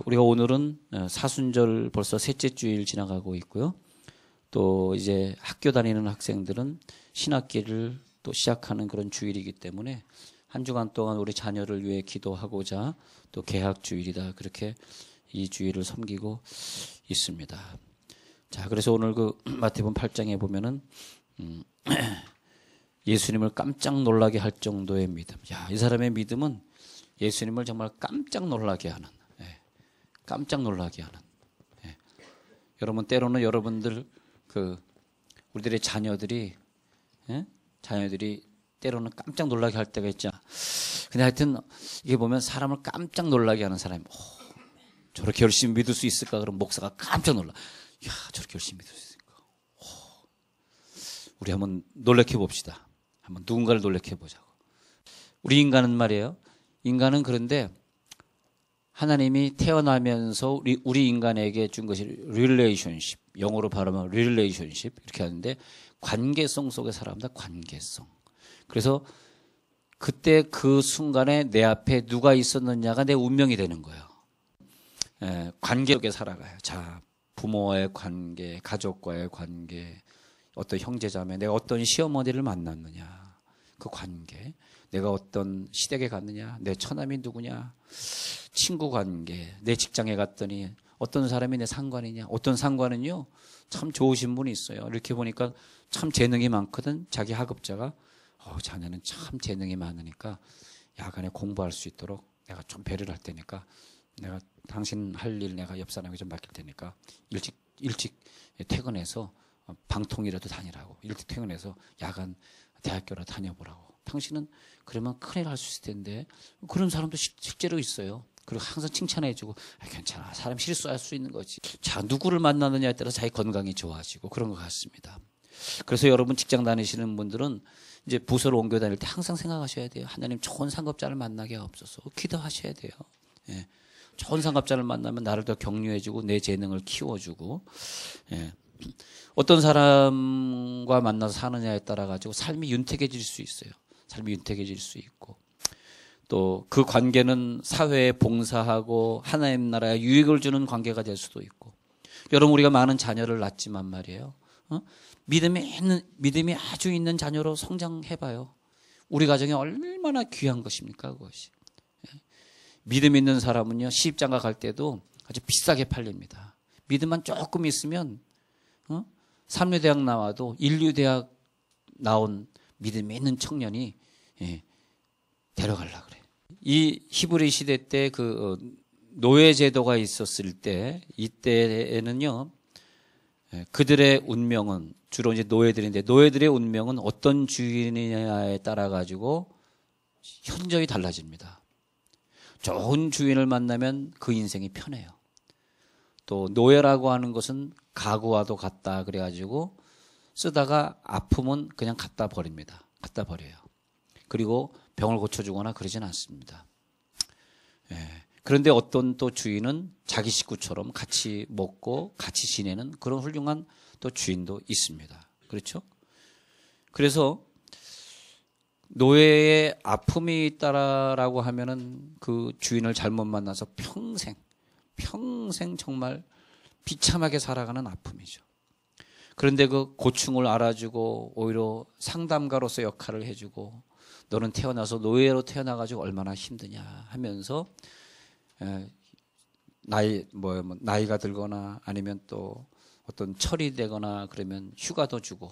우리가 오늘은 사순절 벌써 셋째 주일 지나가고 있고요. 또 이제 학교 다니는 학생들은 신학기를 또 시작하는 그런 주일이기 때문에 한 주간 동안 우리 자녀를 위해 기도하고자 또 개학 주일이다, 그렇게 이 주일을 섬기고 있습니다. 자, 그래서 오늘 그 마태복음 8장에 보면은 예수님을 깜짝 놀라게 할 정도의 믿음. 야, 이 사람의 믿음은 예수님을 정말 깜짝 놀라게 하는, 깜짝 놀라게 하는. 여러분, 때로는 여러분들 우리들의 자녀들이 때로는 깜짝 놀라게 할 때가 있죠. 근데 하여튼 이게 보면 사람을 깜짝 놀라게 하는 사람이, 저렇게 열심히 믿을 수 있을까? 그럼 목사가 깜짝 놀라. 야, 저렇게 열심히 믿을 수 있을까? 우리 한번 놀래켜 봅시다. 한번 누군가를 놀래켜 보자고. 우리 인간은 말이에요. 인간은 그런데 하나님이 태어나면서 우리 인간에게 준 것이 relationship, 영어로 발음하면 relationship 이렇게 하는데, 관계성 속에 살아갑니다. 관계성. 그래서 그때 그 순간에 내 앞에 누가 있었느냐가 내 운명이 되는 거예요. 관계 속에 살아가요. 자, 부모와의 관계, 가족과의 관계, 어떤 형제자매, 내가 어떤 시어머니를 만났느냐, 그 관계, 내가 어떤 시댁에 갔느냐, 내 처남이 누구냐, 친구 관계, 내 직장에 갔더니 어떤 사람이 내 상관이냐. 어떤 상관은요 참 좋으신 분이 있어요. 이렇게 보니까 참 재능이 많거든. 자기 하급자가 자네는 참 재능이 많으니까 야간에 공부할 수 있도록 내가 좀 배려를 할 테니까, 내가 당신 할 일 내가 옆 사람에게 좀 맡길 테니까 일찍 퇴근해서 방통이라도 다니라고, 일찍 퇴근해서 야간 대학교라도 다녀보라고. 당신은 그러면 큰일 할 수 있을 텐데. 그런 사람도 실제로 있어요. 그리고 항상 칭찬해주고, 괜찮아, 사람 실수할 수 있는 거지. 자, 누구를 만나느냐에 따라서 자기 건강이 좋아지고 그런 것 같습니다. 그래서 여러분 직장 다니시는 분들은 이제 부서를 옮겨 다닐 때 항상 생각하셔야 돼요. 하나님, 좋은 상급자를 만나게 하옵소서. 기도하셔야 돼요. 좋은 상급자를 만나면 나를 더 격려해주고 내 재능을 키워주고, 어떤 사람과 만나서 사느냐에 따라 가지고 삶이 윤택해질 수 있어요. 삶이 윤택해질 수 있고, 또 그 관계는 사회에 봉사하고 하나님 나라에 유익을 주는 관계가 될 수도 있고. 여러분, 우리가 많은 자녀를 낳지만 말이에요, 믿음이 아주 있는 자녀로 성장해봐요. 우리 가정이 얼마나 귀한 것입니까, 그것이. 믿음 있는 사람은요, 시집장가 갈 때도 아주 비싸게 팔립니다. 믿음만 조금 있으면 삼류대학 나와도 인류대학 나온 믿음이 있는 청년이 데려가려고 그래. 이 히브리 시대 때 노예제도가 있었을 때, 이때에는요, 그들의 운명은 주로 이제 노예들인데, 노예들의 운명은 어떤 주인이냐에 따라 가지고 현저히 달라집니다. 좋은 주인을 만나면 그 인생이 편해요. 또 노예라고 하는 것은 가구와도 같다 그래가지고 쓰다가 아프면 그냥 갖다 버립니다. 갖다 버려요. 그리고 병을 고쳐주거나 그러진 않습니다. 그런데 어떤 또 주인은 자기 식구처럼 같이 먹고 같이 지내는 그런 훌륭한 또 주인도 있습니다. 그렇죠? 그래서 노예의 아픔이 있다라고 하면은 그 주인을 잘못 만나서 평생 정말 비참하게 살아가는 아픔이죠. 그런데 그 고충을 알아주고 오히려 상담가로서 역할을 해주고, 너는 태어나서 노예로 태어나가지고 얼마나 힘드냐 하면서 나이가 들거나 아니면 또 어떤 철이 되거나 그러면 휴가도 주고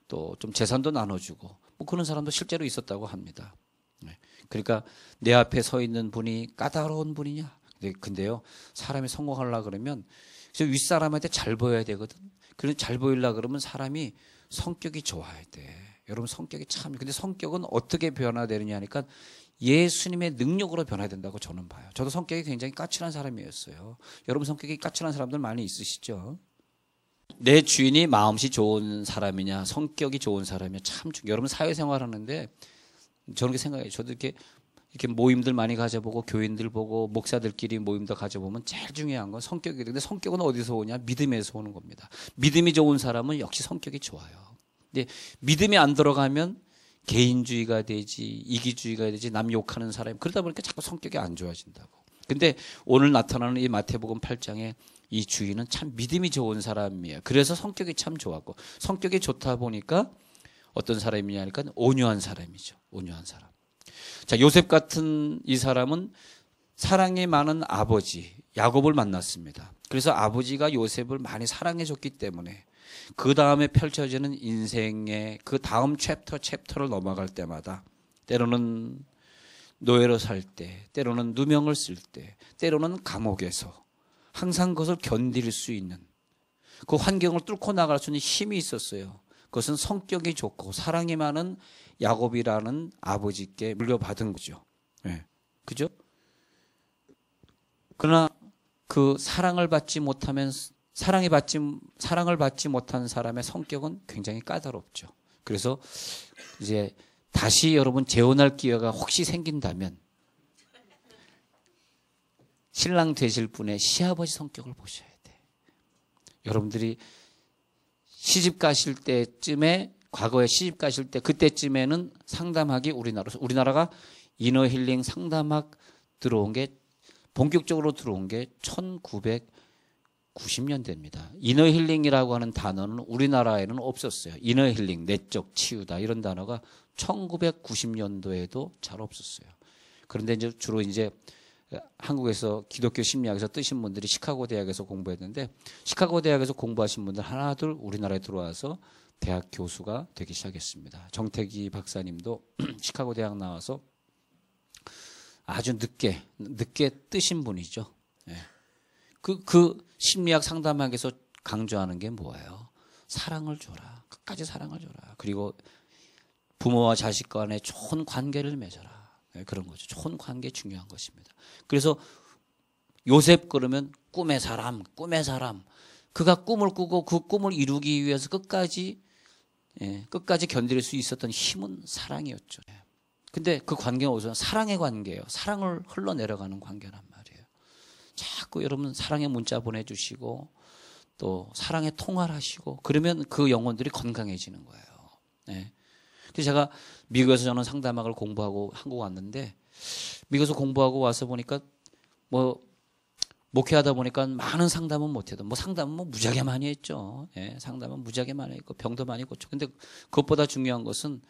또 좀 재산도 나눠주고, 뭐 그런 사람도 실제로 있었다고 합니다. 그러니까 내 앞에 서 있는 분이 까다로운 분이냐? 근데요, 사람이 성공하려고 그러면 윗사람한테 잘 보여야 되거든. 그래서 잘 보이려고 그러면 사람이 성격이 좋아야 돼. 여러분, 성격이 참, 근데 성격은 어떻게 변화되느냐 하니까 예수님의 능력으로 변화된다고 저는 봐요. 저도 성격이 굉장히 까칠한 사람이었어요. 여러분, 성격이 까칠한 사람들 많이 있으시죠? 내 주인이 마음씨 좋은 사람이냐, 성격이 좋은 사람이냐, 참 중요해요. 여러분, 사회생활 하는데 저는 그렇게 생각해요. 저도 이렇게 모임들 많이 가져보고 교인들 보고 목사들끼리 모임도 가져보면 제일 중요한 건 성격이거든요. 근데 성격은 어디서 오냐? 믿음에서 오는 겁니다. 믿음이 좋은 사람은 역시 성격이 좋아요. 근데 믿음이 안 들어가면 개인주의가 되지, 이기주의가 되지, 남 욕하는 사람, 그러다 보니까 자꾸 성격이 안 좋아진다고. 근데 오늘 나타나는 이 마태복음 8장에 이 주인은 참 믿음이 좋은 사람이에요. 그래서 성격이 참 좋았고, 성격이 좋다 보니까 어떤 사람이냐니까 온유한 사람이죠. 온유한 사람. 자, 요셉 같은 이 사람은 사랑이 많은 아버지 야곱을 만났습니다. 그래서 아버지가 요셉을 많이 사랑해 줬기 때문에 그 다음에 펼쳐지는 인생의 그 다음 챕터를 넘어갈 때마다 때로는 노예로 살 때, 때로는 누명을 쓸 때, 때로는 감옥에서 항상 그것을 견딜 수 있는 그 환경을 뚫고 나갈 수 있는 힘이 있었어요. 그것은 성격이 좋고 사랑이 많은 야곱이라는 아버지께 물려받은 거죠. 네. 그죠? 그러나 그 사랑을 받지 못한 사람의 성격은 굉장히 까다롭죠. 그래서 이제 다시 여러분 재혼할 기회가 혹시 생긴다면 신랑 되실 분의 시아버지 성격을 보셔야 돼. 여러분들이 시집 가실 때쯤에, 과거에 시집 가실 때 그때쯤에는 상담학이 우리나라가 이너 힐링 상담학 들어온 게 본격적으로 들어온 게 1990년대입니다. 이너 힐링이라고 하는 단어는 우리나라에는 없었어요. 이너 힐링, 내적 치유다 이런 단어가 1990년도에도 잘 없었어요. 그런데 이제 주로 이제 한국에서 기독교 심리학에서 뜨신 분들이 시카고 대학에서 공부했는데, 시카고 대학에서 공부하신 분들 하나둘 우리나라에 들어와서 대학 교수가 되기 시작했습니다. 정태기 박사님도 시카고 대학 나와서 아주 늦게 뜨신 분이죠. 네. 그 심리학 상담학에서 강조하는 게 뭐예요? 사랑을 줘라. 끝까지 사랑을 줘라. 그리고 부모와 자식 간에 좋은 관계를 맺어라. 네, 그런 거죠. 좋은 관계 중요한 것입니다. 그래서 요셉 그러면 꿈의 사람. 그가 꿈을 꾸고 그 꿈을 이루기 위해서 끝까지 견딜 수 있었던 힘은 사랑이었죠. 근데 그 관계가 어디서 사랑의 관계예요. 사랑을 흘러내려가는 관계란 말이에요. 자꾸 여러분 사랑의 문자 보내주시고 또 사랑의 통화를 하시고 그러면 그 영혼들이 건강해지는 거예요. 네. 그래서 제가 미국에서 저는 상담학을 공부하고 한국 왔는데, 미국에서 공부하고 와서 보니까 목회하다 보니까 많은 상담은 못해도 상담은 무지하게 많이 했죠. 예, 상담은 무지하게 많이 했고 병도 많이 고쳐. 근데 그것보다 중요한 것은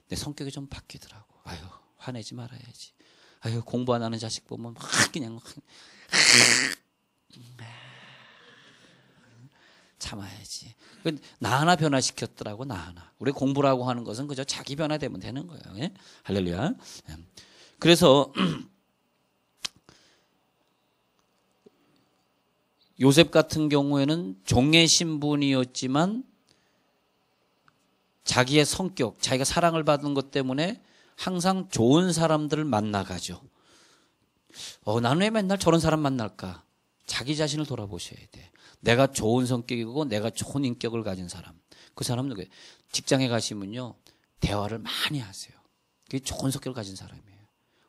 내 성격이 좀 바뀌더라고. 아유, 화내지 말아야지. 아유, 공부 안 하는 자식 보면 막 그냥 참아야지. 나 하나 변화시켰더라고. 나 하나. 우리 공부라고 하는 것은 그저 자기 변화되면 되는 거예요. 예? 할렐루야. 예. 그래서 요셉 같은 경우에는 종의 신분이었지만 자기의 성격, 자기가 사랑을 받은 것 때문에 항상 좋은 사람들을 만나가죠. 나는 왜 맨날 저런 사람 만날까? 자기 자신을 돌아보셔야 돼. 내가 좋은 성격이고 내가 좋은 인격을 가진 사람. 그 사람은 누구예요? 직장에 가시면요, 대화를 많이 하세요. 그게 좋은 성격을 가진 사람이에요.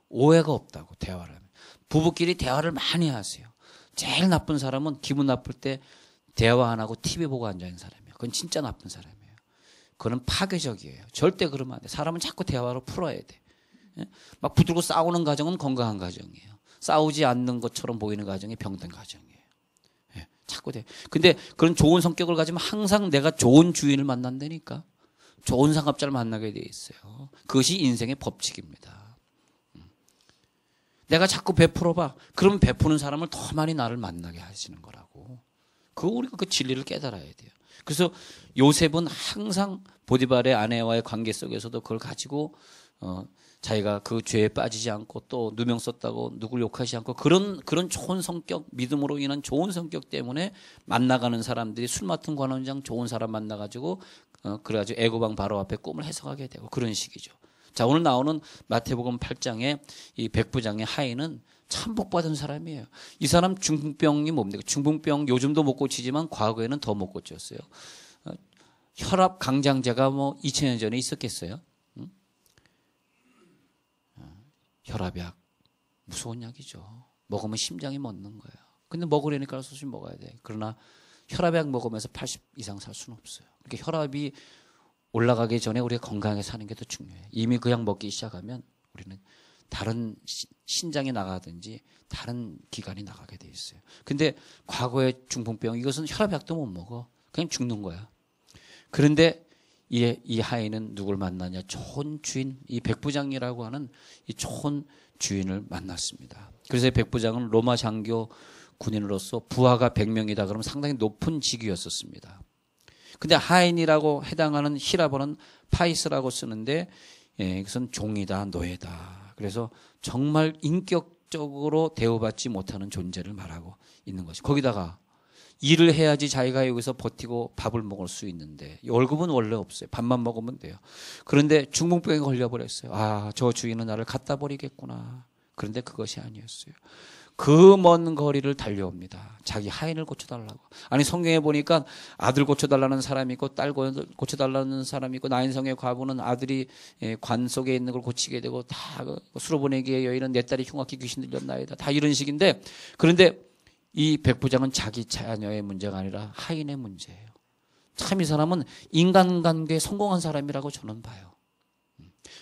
오해가 없다고, 대화를 하면. 부부끼리 대화를 많이 하세요. 제일 나쁜 사람은 기분 나쁠 때 대화 안 하고 TV 보고 앉아있는 사람이에요. 그건 진짜 나쁜 사람이에요. 그건 파괴적이에요. 절대 그러면 안 돼. 사람은 자꾸 대화로 풀어야 돼. 막 붙들고 싸우는 가정은 건강한 가정이에요. 싸우지 않는 것처럼 보이는 가정이 병든 가정이에요. 자꾸 돼. 근데 그런 좋은 성격을 가지면 항상 내가 좋은 주인을 만난다니까. 좋은 상업자를 만나게 돼 있어요. 그것이 인생의 법칙입니다. 내가 자꾸 베풀어봐. 그러면 베푸는 사람을 더 많이 나를 만나게 하시는 거라고. 우리가 그 진리를 깨달아야 돼요. 그래서 요셉은 항상 보디발의 아내와의 관계 속에서도 그걸 가지고 자기가 그 죄에 빠지지 않고 또 누명 썼다고 누굴 욕하지 않고 그런 좋은 성격, 믿음으로 인한 좋은 성격 때문에 만나가는 사람들이 술 맡은 관원장 좋은 사람 만나가지고 그래가지고 애고방 바로 앞에 꿈을 해석하게 되고 그런 식이죠. 자, 오늘 나오는 마태복음 8장의 이 백부장의 하인은 참 복받은 사람이에요. 이 사람 중풍병이 뭡니까? 중풍병 요즘도 못 고치지만 과거에는 더 못 고쳤어요. 혈압 강장제가 2000년 전에 있었겠어요? 혈압약 무서운 약이죠. 먹으면 심장이 멎는 거예요. 근데 먹으려니까 소식 먹어야 돼. 그러나 혈압약 먹으면서 80 이상 살 수는 없어요. 그러니까 혈압이 올라가기 전에 우리가 건강하게 사는 게 더 중요해요. 이미 그 약 먹기 시작하면 우리는 다른 신장이 나가든지 다른 기관이 나가게 돼 있어요. 근데 과거의 중풍병 이것은 혈압약도 못 먹어. 그냥 죽는 거야. 그런데 이 하인은 누굴 만나냐? 좋은 주인, 이 백부장이라고 하는 이 좋은 주인을 만났습니다. 그래서 백부장은 로마 장교 군인으로서 부하가 100명이다 그러면 상당히 높은 직위였었습니다. 근데 하인이라고 해당하는 히라보는 파이스라고 쓰는데 이것은 종이다, 노예다. 그래서 정말 인격적으로 대우받지 못하는 존재를 말하고 있는 것이. 거기다가 일을 해야지 자기가 여기서 버티고 밥을 먹을 수 있는데 월급은 원래 없어요. 밥만 먹으면 돼요. 그런데 중풍병에 걸려버렸어요. 아, 저 주인은 나를 갖다 버리겠구나. 그런데 그것이 아니었어요. 그 먼 거리를 달려옵니다. 자기 하인을 고쳐달라고. 아니 성경에 보니까 아들 고쳐달라는 사람이 있고 딸 고쳐달라는 사람이 있고 나인성의 과부는 아들이 관 속에 있는 걸 고치게 되고 다 수로 보내기에 여인은 내 딸이 흉악히 귀신 들렸나이다. 다 이런 식인데 그런데 이 백부장은 자기 자녀의 문제가 아니라 하인의 문제예요. 참 이 사람은 인간관계에 성공한 사람이라고 저는 봐요.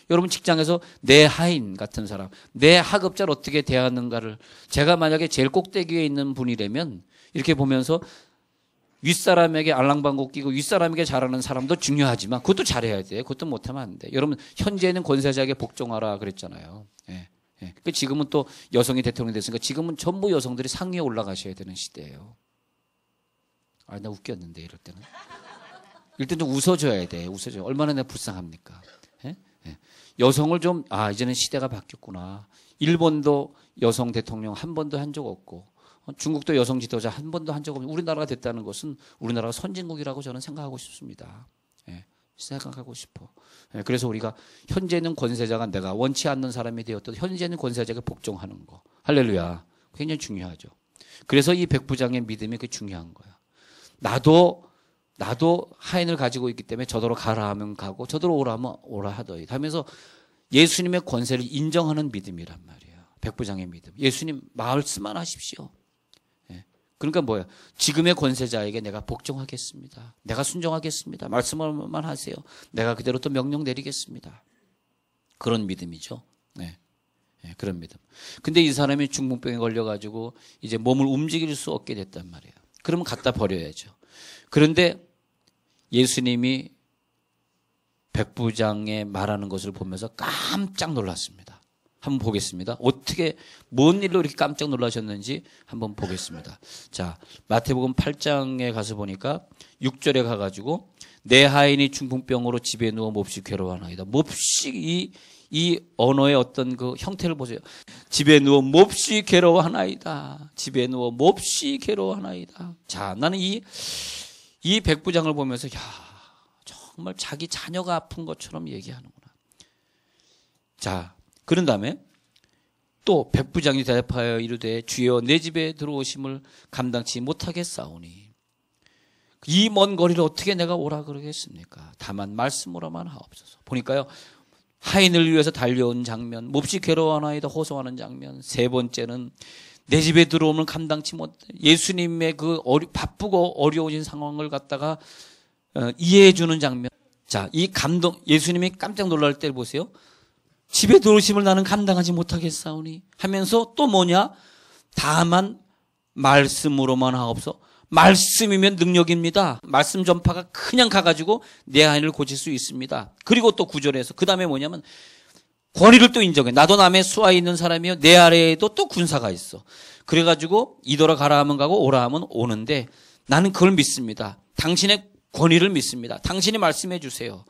여러분 직장에서 내 하인 같은 사람, 내 하급자를 어떻게 대하는가를 제가 만약에 제일 꼭대기에 있는 분이라면 이렇게 보면서 윗사람에게 알랑방구 끼고 윗사람에게 잘하는 사람도 중요하지만 그것도 잘해야 돼. 그것도 못하면 안 돼. 여러분 현재는 권세자에게 복종하라 그랬잖아요. 예. 예. 지금은 또 여성이 대통령이 됐으니까 지금은 전부 여성들이 상위에 올라가셔야 되는 시대예요. 아, 나 웃겼는데 이럴 때는. 이럴 땐 좀 웃어줘야 돼. 웃어줘야. 얼마나 내가 불쌍합니까? 예? 예. 여성을 좀, 이제는 시대가 바뀌었구나. 일본도 여성 대통령 한 번도 한 적 없고, 중국도 여성 지도자 한 번도 한 적 없고, 우리나라가 됐다는 것은 우리나라가 선진국이라고 저는 생각하고 싶습니다. 예, 생각하고 싶어. 예, 그래서 우리가 현재는 권세자가 내가 원치 않는 사람이 되었던 현재는 권세자에게 복종하는 거. 할렐루야. 굉장히 중요하죠. 그래서 이 백부장의 믿음이 그게 중요한 거야. 나도 하인을 가지고 있기 때문에 저더러 가라 하면 가고 저더러 오라 하면 오라 하더이 하면서 예수님의 권세를 인정하는 믿음이란 말이에요. 백부장의 믿음. 예수님 말씀만 하십시오. 예. 그러니까 뭐야? 지금의 권세자에게 내가 복종하겠습니다. 내가 순종하겠습니다. 말씀만 하세요. 내가 그대로 또 명령 내리겠습니다. 그런 믿음이죠. 네. 예, 그런 믿음. 근데 이 사람이 중풍병에 걸려가지고 이제 몸을 움직일 수 없게 됐단 말이에요. 그러면 갖다 버려야죠. 그런데 예수님이 백부장의 말하는 것을 보면서 깜짝 놀랐습니다. 한번 보겠습니다. 어떻게 뭔 일로 이렇게 깜짝 놀라셨는지 한번 보겠습니다. 자, 마태복음 8장에 가서 보니까 6절에 가가지고 내 하인이 중풍병으로 집에 누워 몹시 괴로워하나이다. 몹시 이 언어의 어떤 그 형태를 보세요. 집에 누워 몹시 괴로워하나이다. 집에 누워 몹시 괴로워하나이다. 자, 나는 이 백부장을 보면서 정말 자기 자녀가 아픈 것처럼 얘기하는구나. 자, 그런 다음에 또 백부장이 대답하여 이르되 주여 내 집에 들어오심을 감당치 못하겠사오니 이 먼 거리를 어떻게 내가 오라 그러겠습니까? 다만 말씀으로만 하옵소서. 보니까요. 하인을 위해서 달려온 장면, 몹시 괴로워하나이다 호소하는 장면. 세 번째는 내 집에 들어오면 감당치 못해. 예수님의 그 바쁘고 어려우신 상황을 갖다가 이해해 주는 장면. 자, 이 감동, 예수님이 깜짝 놀랄 때를 보세요. 집에 들어오심을 나는 감당하지 못하겠사오니 하면서 또 뭐냐? 다만 말씀으로만 하옵소서. 말씀이면 능력입니다. 말씀 전파가 그냥 가가지고 내 하인을 고칠 수 있습니다. 그리고 또 9절에서 그 다음에 뭐냐면 권위를 또 인정해. 나도 남의 수하에 있는 사람이요. 내 아래에도 또 군사가 있어. 그래가지고 이더러 가라 하면 가고 오라 하면 오는데 나는 그걸 믿습니다. 당신의 권위를 믿습니다. 당신이 말씀해 주세요.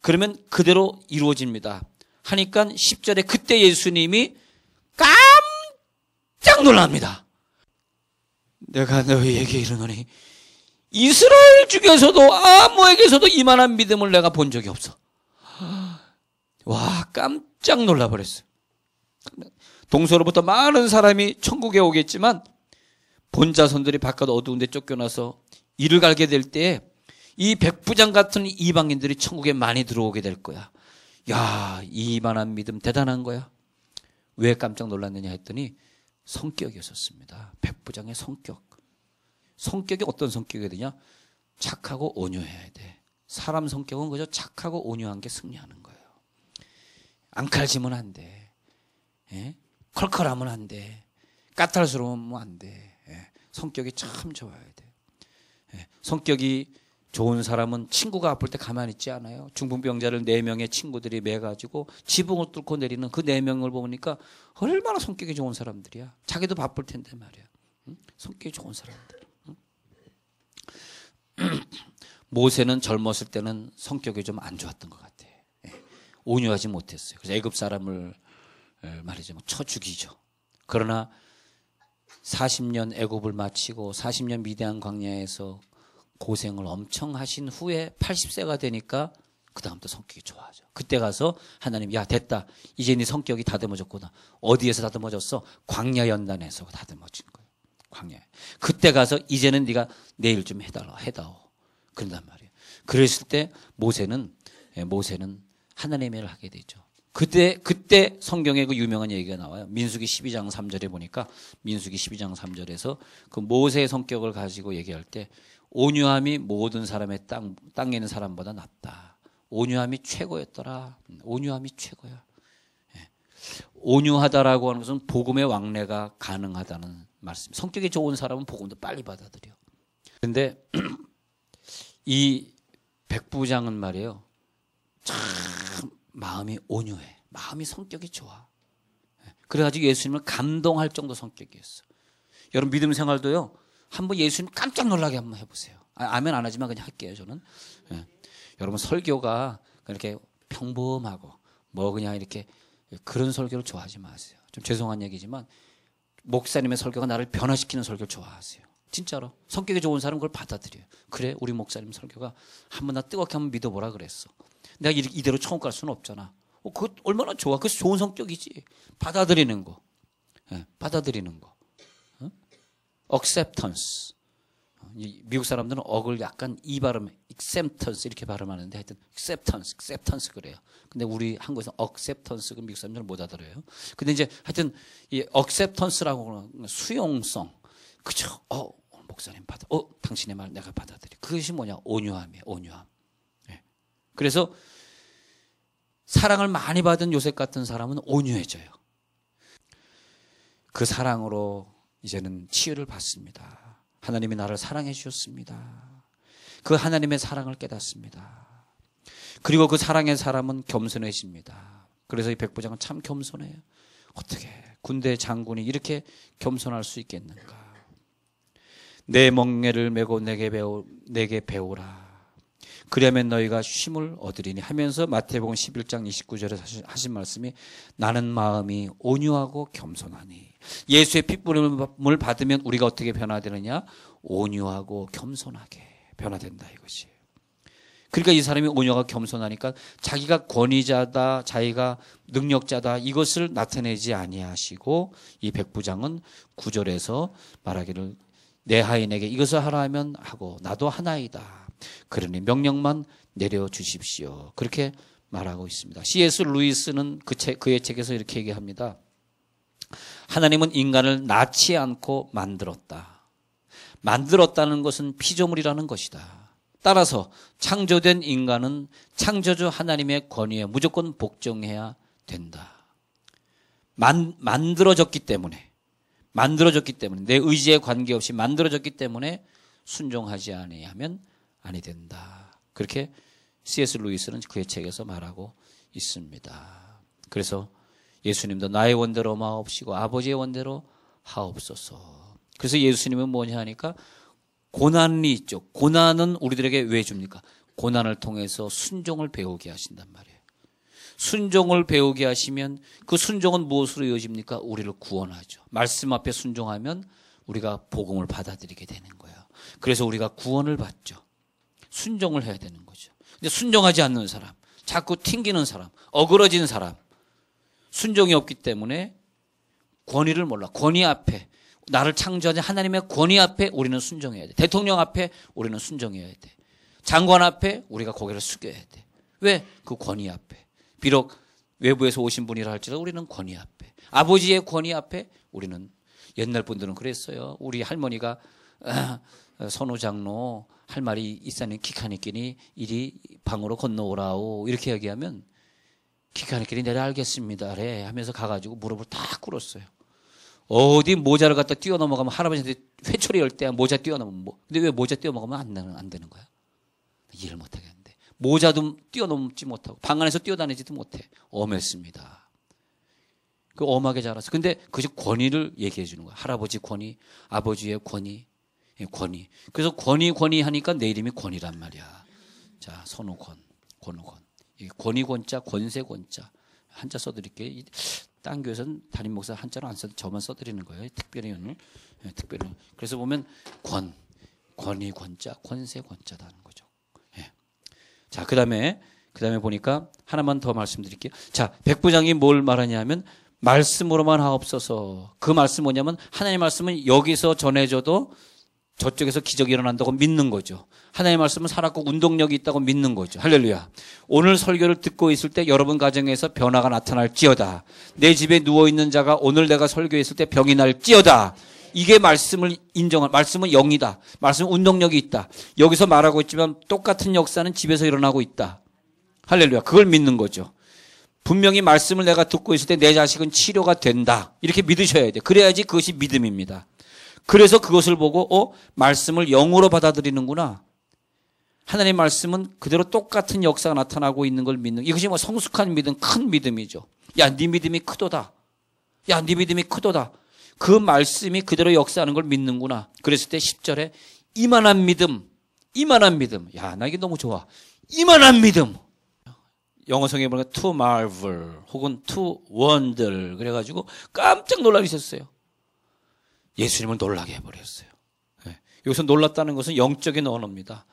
그러면 그대로 이루어집니다. 하니까 10절에 그때 예수님이 깜짝 놀랍니다. 내가 너희에게 이르노니 이스라엘 중에서도 아무에게서도 이만한 믿음을 내가 본 적이 없어. 와, 깜짝 놀라버렸어요. 동서로부터 많은 사람이 천국에 오겠지만 본자손들이 바깥 어두운 데 쫓겨나서 이를 갈게 될 때에 이 백부장 같은 이방인들이 천국에 많이 들어오게 될 거야. 야, 이만한 믿음 대단한 거야. 왜 깜짝 놀랐느냐 했더니 성격이었습니다. 백부장의 성격. 성격이 어떤 성격이 되냐? 착하고 온유해야 돼. 사람 성격은 그저 착하고 온유한 게 승리하는 거예요. 앙칼지면 안 돼. 예? 컬컬하면 안 돼. 까탈스러우면 안 돼. 예? 성격이 참 좋아야 돼. 예? 성격이 좋은 사람은 친구가 아플 때 가만히 있지 않아요. 중풍병자를 4명의 친구들이 매가지고 지붕을 뚫고 내리는 그 4명을 보니까 얼마나 성격이 좋은 사람들이야. 자기도 바쁠 텐데 말이야. 응? 성격이 좋은 사람들. 응? 모세는 젊었을 때는 성격이 좀 안 좋았던 것 같아. 예. 온유하지 못했어요. 그래서 애굽 사람을 말이죠, 쳐 죽이죠. 그러나 40년 애굽을 마치고 40년 미디안 광야에서 고생을 엄청 하신 후에 80세가 되니까 그 다음부터 성격이 좋아져. 그때 가서 하나님, 야 됐다. 이제 네 성격이 다듬어졌구나. 어디에서 다듬어졌어? 광야 연단에서 다듬어진 거예요. 광야. 그때 가서 이제는 네가 내 일 좀 해다오. 그런단 말이에요. 그랬을 때 모세는 하나님의 일을 하게 되죠. 그때 성경에 그 유명한 얘기가 나와요. 민수기 12장 3절에 보니까 민수기 12장 3절에서 그 모세의 성격을 가지고 얘기할 때 온유함이 모든 사람의 땅에 있는 사람보다 낫다. 온유함이 최고였더라. 온유함이 최고야. 예. 온유하다라고 하는 것은 복음의 왕래가 가능하다는 말씀. 성격이 좋은 사람은 복음도 빨리 받아들여. 그런데 이 백부장은 말이에요. 참 마음이 온유해. 마음이 성격이 좋아. 그래가지고 예수님을 감동할 정도 성격이었어. 여러분 믿음 생활도요. 한번 예수님 깜짝 놀라게 한번 해보세요. 아멘 안 하지만 그냥 할게요 저는. 예. 여러분 설교가 그렇게 평범하고 뭐 그냥 이렇게 그런 설교를 좋아하지 마세요. 좀 죄송한 얘기지만 목사님의 설교가 나를 변화시키는 설교를 좋아하세요. 진짜로 성격이 좋은 사람은 그걸 받아들여요. 그래 우리 목사님 설교가 한번 나 뜨겁게 한번 믿어보라 그랬어. 내가 이대로 처음 갈 수는 없잖아. 그거 얼마나 좋아. 그래서 좋은 성격이지. 받아들이는 거. 예, 받아들이는 거. acceptance. 미국 사람들은 억을 약간 이 발음, acceptance 이렇게 발음하는데 하여튼 acceptance 그래요. 근데 우리 한국에서 acceptance 미국 사람들은 못 알아들어요. 근데 이제 하여튼 이 acceptance라고 하는 수용성. 그죠? 목사님 당신의 말 내가 받아들여. 그것이 뭐냐? 온유함이에요. 온유함. 네. 그래서 사랑을 많이 받은 요셉 같은 사람은 온유해져요. 그 사랑으로 이제는 치유를 받습니다. 하나님이 나를 사랑해 주셨습니다. 그 하나님의 사랑을 깨닫습니다. 그리고 그 사랑의 사람은 겸손해집니다. 그래서 이 백부장은 참 겸손해요. 어떻게 군대 장군이 이렇게 겸손할 수 있겠는가? 내 멍에를 메고 내게 배우라. 그러면 너희가 쉼을 얻으리니 하면서 마태복음 11장 29절에 하신 말씀이 나는 마음이 온유하고 겸손하니. 예수의 핏부림을 받으면 우리가 어떻게 변화되느냐? 온유하고 겸손하게 변화된다 이것이. 그러니까 이 사람이 온유하고 겸손하니까 자기가 권위자다, 자기가 능력자다 이것을 나타내지 아니하시고 이 백부장은 9절에서 말하기를 내 하인에게 이것을 하라 하면 하고 나도 하나이다. 그러니 명령만 내려주십시오. 그렇게 말하고 있습니다. C.S. 루이스는 그의 책에서 이렇게 얘기합니다. 하나님은 인간을 낳지 않고 만들었다. 만들었다는 것은 피조물이라는 것이다. 따라서 창조된 인간은 창조주 하나님의 권위에 무조건 복종해야 된다. 만들어졌기 때문에 내 의지에 관계없이 만들어졌기 때문에 순종하지 아니하면 아니 된다. 그렇게 C.S. 루이스는 그의 책에서 말하고 있습니다. 그래서 예수님도 나의 원대로 마옵시고 아버지의 원대로 하옵소서. 그래서 예수님은 뭐냐 하니까 고난이 있죠. 고난은 우리들에게 왜 줍니까? 고난을 통해서 순종을 배우게 하신단 말이에요. 순종을 배우게 하시면 그 순종은 무엇으로 이어집니까? 우리를 구원하죠. 말씀 앞에 순종하면 우리가 복음을 받아들이게 되는 거예요. 그래서 우리가 구원을 받죠. 순종을 해야 되는 거죠. 근데 순종하지 않는 사람, 자꾸 튕기는 사람, 어그러진 사람, 순종이 없기 때문에 권위를 몰라. 권위 앞에, 나를 창조하신 하나님의 권위 앞에 우리는 순종해야 돼. 대통령 앞에 우리는 순종해야 돼. 장관 앞에 우리가 고개를 숙여야 돼. 왜? 그 권위 앞에. 비록 외부에서 오신 분이라 할지라도 우리는 권위 앞에. 아버지의 권위 앞에 우리는, 옛날 분들은 그랬어요. 우리 할머니가 선우장로 할 말이 있사니 기카니끼니 이리 방으로 건너오라오 이렇게 얘기하면 기가니끼리 내려 알겠습니다래 하면서 가가지고 무릎을 딱 꿇었어요. 어디 모자를 갖다 뛰어넘어가면 할아버지한테 회초리 열 때 모자 뛰어넘으면 뭐. 근데 왜 모자 뛰어넘어가면 안 되는 거야? 이해를 못 하겠는데. 모자도 뛰어넘지 못하고 방 안에서 뛰어다니지도 못해. 엄했습니다. 그 엄하게 자랐어. 근데 그저 권위를 얘기해 주는 거야. 할아버지 권위, 아버지의 권위, 권위. 그래서 권위 하니까 내 이름이 권이란 말이야. 자, 선우권, 권우권. 권위 권자, 권세 권자. 한자 써드릴게요. 딴 교회에서는 담임 목사 한자로 안 써도 저만 써드리는 거예요. 특별히 오늘. 특별히. 그래서 보면 권위 권자, 권세 권자다는 거죠. 예. 자, 그 다음에 보니까 하나만 더 말씀드릴게요. 자, 백부장이 뭘 말하냐면 말씀으로만 하옵소서. 그 말씀 뭐냐면 하나님의 말씀은 여기서 전해줘도 저쪽에서 기적이 일어난다고 믿는 거죠. 하나님의 말씀은 살았고 운동력이 있다고 믿는 거죠. 할렐루야. 오늘 설교를 듣고 있을 때 여러분 가정에서 변화가 나타날지어다. 내 집에 누워있는 자가 오늘 내가 설교했을 때 병이 날지어다. 이게 말씀을 인정한, 말씀은 영이다. 말씀은 운동력이 있다. 여기서 말하고 있지만 똑같은 역사는 집에서 일어나고 있다. 할렐루야. 그걸 믿는 거죠. 분명히 말씀을 내가 듣고 있을 때 내 자식은 치료가 된다. 이렇게 믿으셔야 돼. 그래야지 그것이 믿음입니다. 그래서 그것을 보고 말씀을 영으로 받아들이는구나. 하나님의 말씀은 그대로 똑같은 역사가 나타나고 있는 걸 믿는, 이것이 뭐 성숙한 믿음, 큰 믿음이죠. 야, 네 믿음이 크도다. 야, 네 믿음이 크도다. 그 말씀이 그대로 역사하는 걸 믿는구나. 그랬을 때 10절에 이만한 믿음. 야, 나 이게 너무 좋아. 이만한 믿음. 영어 성경에 보니까 to marvel 혹은 to wonder 그래가지고 깜짝 놀라셨어요. 예수님을 놀라게 해버렸어요. 네. 여기서 놀랐다는 것은 영적인 언어입니다.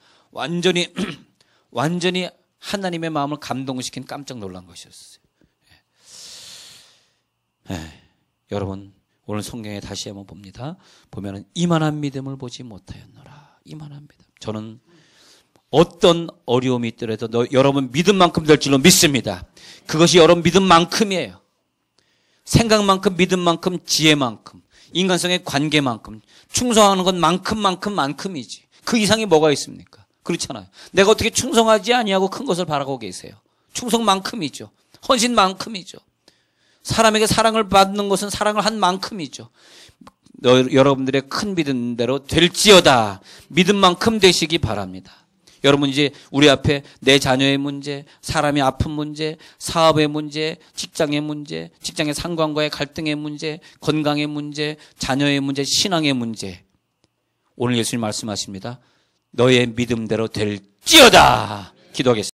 완전히 하나님의 마음을 감동시킨 깜짝 놀란 것이었어요. 네. 네. 여러분 오늘 성경에 다시 한번 봅니다. 보면은 이만한 믿음을 보지 못하였노라. 이만한 믿음. 저는 어떤 어려움이 있더라도 여러분 믿음만큼 될 줄로 믿습니다. 그것이 여러분 믿음만큼이에요. 생각만큼, 믿음만큼, 지혜만큼, 인간성의 관계만큼, 충성하는 건 만큼이지. 그 이상이 뭐가 있습니까? 그렇잖아요. 내가 어떻게 충성하지 아니하고 큰 것을 바라고 계세요. 충성만큼이죠. 헌신만큼이죠. 사람에게 사랑을 받는 것은 사랑을 한 만큼이죠. 여러분들의 큰 믿음대로 될지어다. 믿음만큼 되시기 바랍니다. 여러분 이제 우리 앞에 내 자녀의 문제, 사람이 아픈 문제, 사업의 문제, 직장의 문제, 직장의 상관과의 갈등의 문제, 건강의 문제, 자녀의 문제, 신앙의 문제. 오늘 예수님 말씀하십니다. 너의 믿음대로 될지어다. 기도하겠습니다.